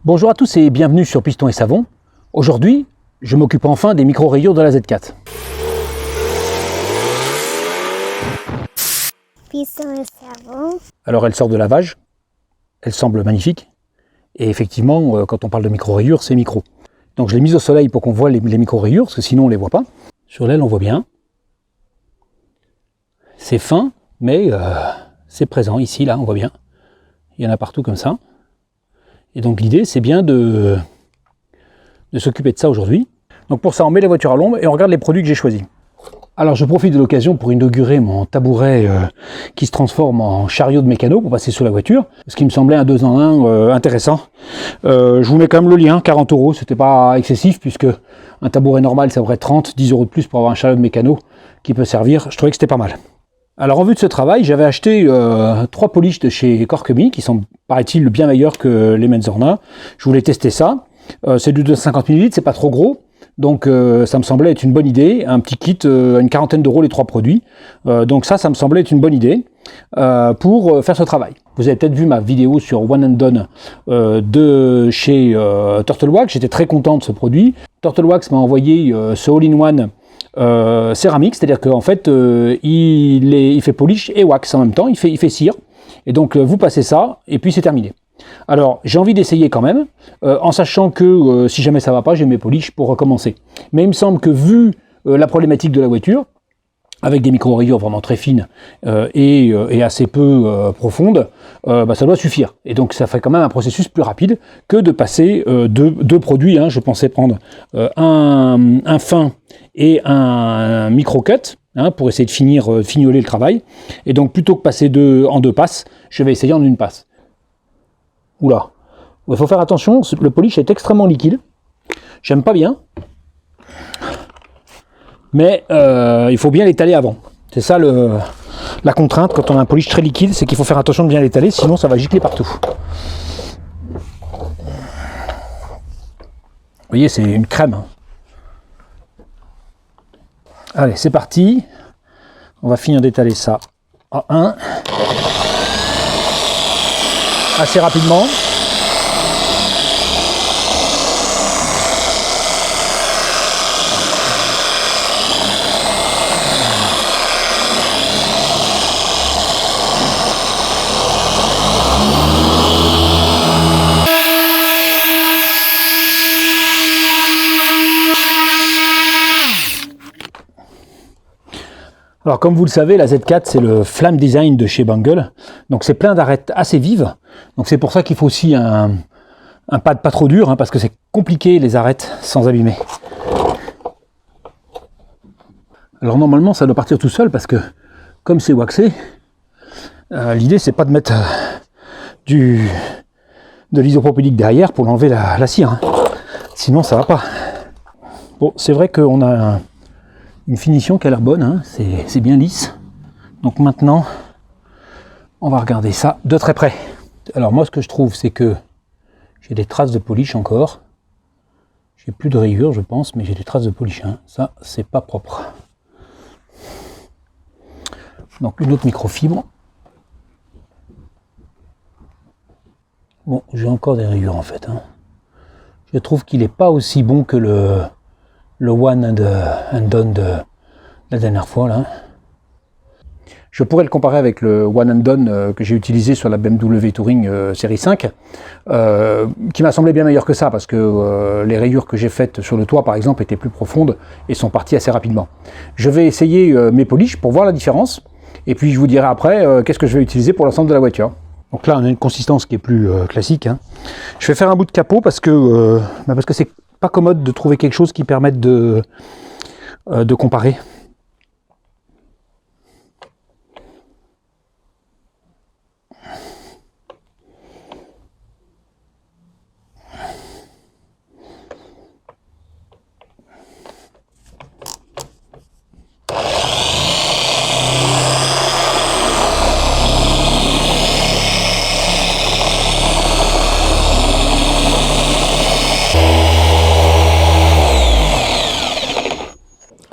Bonjour à tous et bienvenue sur Piston et Savon. Aujourd'hui, je m'occupe enfin des micro-rayures de la Z4. Piston et Savon. Alors elle sort de lavage, elle semble magnifique, et effectivement, quand on parle de micro-rayures, c'est micro. Donc je l'ai mise au soleil pour qu'on voit les micro-rayures, parce que sinon on ne les voit pas. Sur l'aile, on voit bien. C'est fin, mais c'est présent ici, là, on voit bien. Il y en a partout comme ça. Et donc l'idée, c'est bien de s'occuper de ça aujourd'hui. Donc pour ça, on met la voiture à l'ombre et on regarde les produits que j'ai choisis. Alors je profite de l'occasion pour inaugurer mon tabouret qui se transforme en chariot de mécano pour passer sous la voiture, ce qui me semblait un 2 en 1 intéressant. Je vous mets quand même le lien, 40 €, c'était pas excessif puisque un tabouret normal ça vaudrait 10 € de plus pour avoir un chariot de mécano qui peut servir. Je trouvais que c'était pas mal. Alors en vue de ce travail, j'avais acheté 3 polish de chez Corkemi qui sont, paraît-il, bien meilleurs que les Menzorna. Je voulais tester ça. C'est du 250 ml, c'est pas trop gros. Donc ça me semblait être une bonne idée. Un petit kit, une quarantaine d'euros les 3 produits. Donc ça me semblait être une bonne idée pour faire ce travail. Vous avez peut-être vu ma vidéo sur One and Done de chez Turtlewax. J'étais très content de ce produit. Turtlewax m'a envoyé ce all-in-one céramique, c'est-à-dire qu'en fait il fait polish et wax en même temps, il fait cire, et donc vous passez ça et puis c'est terminé. Alors j'ai envie d'essayer quand même, en sachant que si jamais ça va pas, j'ai mes polish pour recommencer. Mais il me semble que vu la problématique de la voiture, avec des micro-rayures vraiment très fines et assez peu profondes, ça doit suffire. Et donc ça fait quand même un processus plus rapide que de passer deux produits. Je pensais prendre un fin et un micro-cut pour essayer de fignoler le travail. Et donc plutôt que passer en 2 passes, je vais essayer en 1 passe. Oula, il faut faire attention, le polish est extrêmement liquide. J'aime pas bien. Mais il faut bien l'étaler avant. C'est ça la contrainte quand on a un polish très liquide, c'est qu'il faut faire attention de bien l'étaler, sinon ça va gicler partout. Vous voyez, c'est une crème. Allez, c'est parti. On va finir d'étaler ça en 1. Assez rapidement. Alors comme vous le savez, la Z4 c'est le Flamme Design de chez Bangle, donc c'est plein d'arêtes assez vives, donc c'est pour ça qu'il faut aussi un pad pas trop dur, parce que c'est compliqué les arêtes sans abîmer. Alors normalement ça doit partir tout seul parce que comme c'est waxé, l'idée c'est pas de mettre de l'isopropylique derrière pour l'enlever la cire, sinon ça va pas. Bon, c'est vrai qu'on a une finition qui a l'air bonne, c'est bien lisse. Donc maintenant, on va regarder ça de très près. Alors moi, ce que je trouve, c'est que j'ai des traces de polish encore. J'ai plus de rayures, je pense, mais j'ai des traces de polish. Ça, c'est pas propre. Donc une autre microfibre. Bon, j'ai encore des rayures en fait. Je trouve qu'il n'est pas aussi bon que le One and Done de la dernière fois là. Je pourrais le comparer avec le One and Done que j'ai utilisé sur la BMW Touring série 5, qui m'a semblé bien meilleur que ça, parce que les rayures que j'ai faites sur le toit par exemple étaient plus profondes et sont parties assez rapidement. Je vais essayer mes polish pour voir la différence, et puis je vous dirai après qu'est-ce que je vais utiliser pour l'ensemble de la voiture. Donc là on a une consistance qui est plus classique. Je vais faire un bout de capot parce que c'est pas commode de trouver quelque chose qui permette de comparer.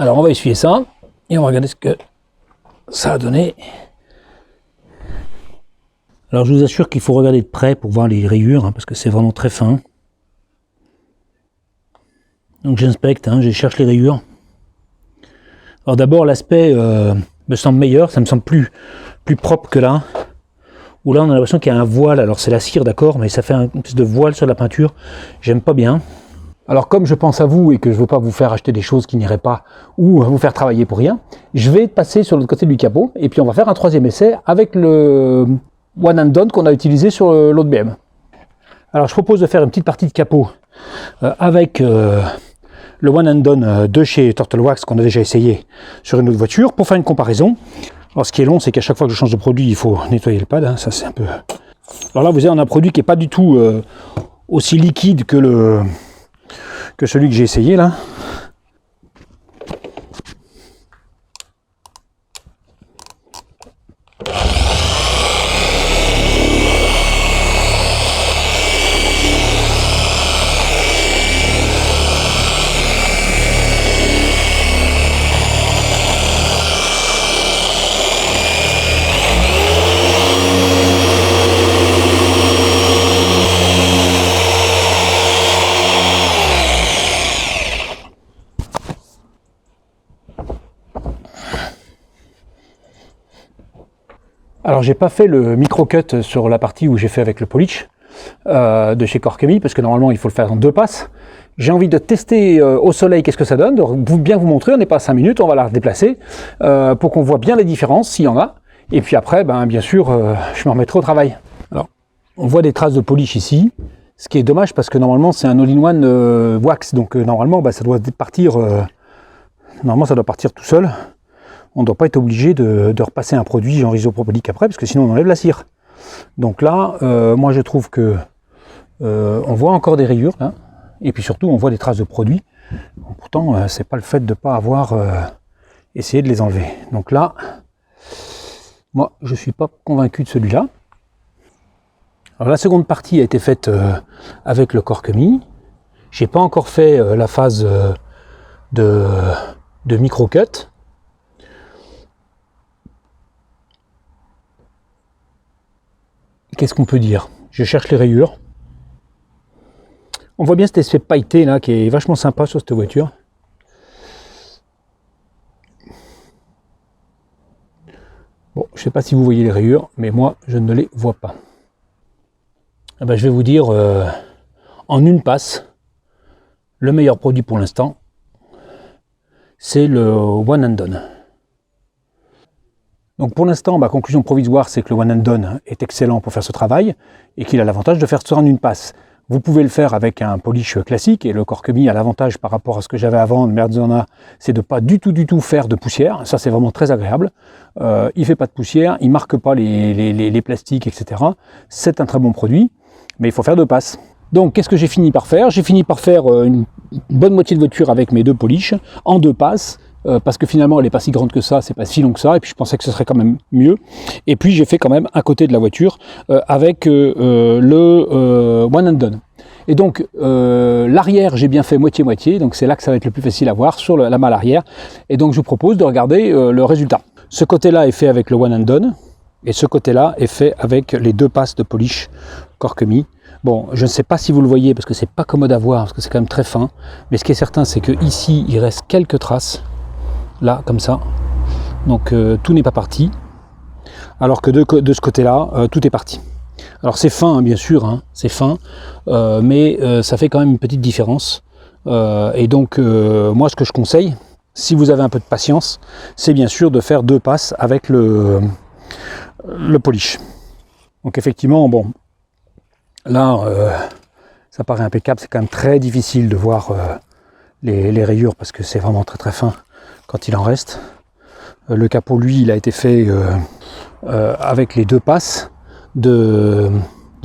Alors on va essuyer ça et on va regarder ce que ça a donné. Alors je vous assure qu'il faut regarder de près pour voir les rayures, parce que c'est vraiment très fin. Donc j'inspecte, hein, je cherche les rayures. Alors d'abord l'aspect me semble meilleur, ça me semble plus propre que là. Où là on a l'impression qu'il y a un voile, alors c'est la cire d'accord, mais ça fait un espèce de voile sur la peinture, j'aime pas bien. Alors comme je pense à vous et que je ne veux pas vous faire acheter des choses qui n'iraient pas ou vous faire travailler pour rien, je vais passer sur l'autre côté du capot et puis on va faire un troisième essai avec le One and Done qu'on a utilisé sur l'autre BM. Alors je propose de faire une petite partie de capot avec le One and Done de chez Turtle Wax qu'on a déjà essayé sur une autre voiture pour faire une comparaison. Alors ce qui est long, c'est qu'à chaque fois que je change de produit, il faut nettoyer le pad, hein, ça c'est un peu... Alors là vous avez un produit qui n'est pas du tout aussi liquide que celui que j'ai essayé là. Alors j'ai pas fait le micro-cut sur la partie où j'ai fait avec le polish de chez Corkemi, parce que normalement il faut le faire en 2 passes. J'ai envie de tester au soleil qu'est-ce que ça donne, de bien vous montrer, on n'est pas à 5 minutes, on va la déplacer pour qu'on voit bien les différences s'il y en a. Et puis après, ben, bien sûr, je me remettrai au travail. Alors, on voit des traces de polish ici, ce qui est dommage parce que normalement c'est un all-in-one wax, donc normalement ben, ça doit partir, normalement ça doit partir tout seul. On ne doit pas être obligé de repasser un produit genre isopropylique après, parce que sinon on enlève la cire. Donc là, moi je trouve que on voit encore des rayures, là, et puis surtout on voit des traces de produits. Pourtant, c'est pas le fait de ne pas avoir essayé de les enlever. Donc là, moi je ne suis pas convaincu de celui-là. Alors la seconde partie a été faite avec le Corkemi. J'ai pas encore fait la phase de micro-cut. Qu'est-ce qu'on peut dire? Je cherche les rayures. On voit bien cet effet pailleté là qui est vachement sympa sur cette voiture. Bon, je ne sais pas si vous voyez les rayures, mais moi je ne les vois pas. Ah ben, je vais vous dire en une passe, le meilleur produit pour l'instant, c'est le One and Done. Donc pour l'instant, ma conclusion provisoire, c'est que le One and Done est excellent pour faire ce travail et qu'il a l'avantage de faire ça en une passe. Vous pouvez le faire avec un polish classique et le Corkemi a l'avantage par rapport à ce que j'avais avant, Merzona, c'est de pas du tout faire de poussière. Ça c'est vraiment très agréable. Il fait pas de poussière, il marque pas les plastiques, etc. C'est un très bon produit, mais il faut faire 2 passes. Donc qu'est-ce que j'ai fini par faire? J'ai fini par faire une bonne moitié de voiture avec mes 2 polish en 2 passes. Parce que finalement elle n'est pas si grande que ça, c'est pas si long que ça, et puis je pensais que ce serait quand même mieux. Et puis j'ai fait quand même un côté de la voiture avec le One and Done. Et donc l'arrière j'ai bien fait moitié-moitié, donc c'est là que ça va être le plus facile à voir sur la malle arrière. Et donc je vous propose de regarder le résultat. Ce côté-là est fait avec le One and Done, et ce côté-là est fait avec les 2 passes de polish Corkemi. Bon, je ne sais pas si vous le voyez parce que c'est pas commode à voir, parce que c'est quand même très fin, mais ce qui est certain c'est que ici il reste quelques traces. Là, comme ça. Donc tout n'est pas parti. Alors que de ce côté-là, tout est parti. Alors c'est fin, hein, bien sûr, hein, c'est fin, mais ça fait quand même une petite différence. Et donc, moi, ce que je conseille, si vous avez un peu de patience, c'est bien sûr de faire 2 passes avec le polish. Donc effectivement, bon, là, ça paraît impeccable. C'est quand même très difficile de voir les rayures parce que c'est vraiment très fin. Quand il en reste. Le capot, lui, il a été fait avec les 2 passes de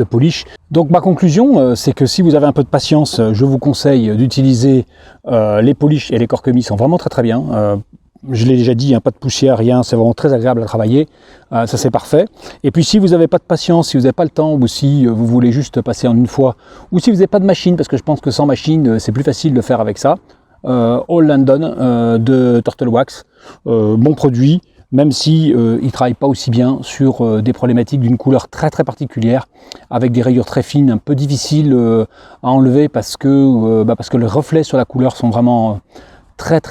polish. Donc ma conclusion, c'est que si vous avez un peu de patience, je vous conseille d'utiliser les polish et les Corkemi sont vraiment très bien. Je l'ai déjà dit, hein, pas de poussière, rien, c'est vraiment très agréable à travailler, ça c'est parfait. Et puis si vous n'avez pas de patience, si vous n'avez pas le temps, ou si vous voulez juste passer en une fois, ou si vous n'avez pas de machine, parce que je pense que sans machine, c'est plus facile de faire avec ça, All and Done de Turtle Wax, bon produit, même si il ne travaille pas aussi bien sur des problématiques d'une couleur très très particulière, avec des rayures très fines, un peu difficiles à enlever parce que les reflets sur la couleur sont vraiment très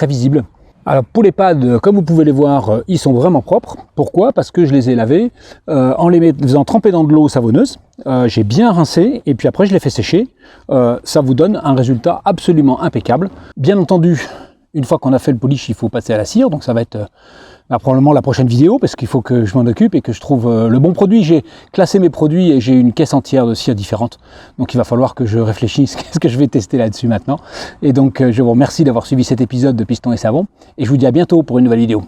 visibles. Alors pour les pads, comme vous pouvez les voir, ils sont vraiment propres. Pourquoi? Parce que je les ai lavés en les faisant tremper dans de l'eau savonneuse. J'ai bien rincé et puis après je les fais sécher. Ça vous donne un résultat absolument impeccable. Bien entendu, une fois qu'on a fait le polish, il faut passer à la cire. Donc ça va être probablement la prochaine vidéo parce qu'il faut que je m'en occupe et que je trouve le bon produit. J'ai classé mes produits et j'ai une caisse entière de cire différentes. Donc il va falloir que je réfléchisse ce que je vais tester là-dessus maintenant. Et donc je vous remercie d'avoir suivi cet épisode de Piston et Savon et je vous dis à bientôt pour une nouvelle vidéo.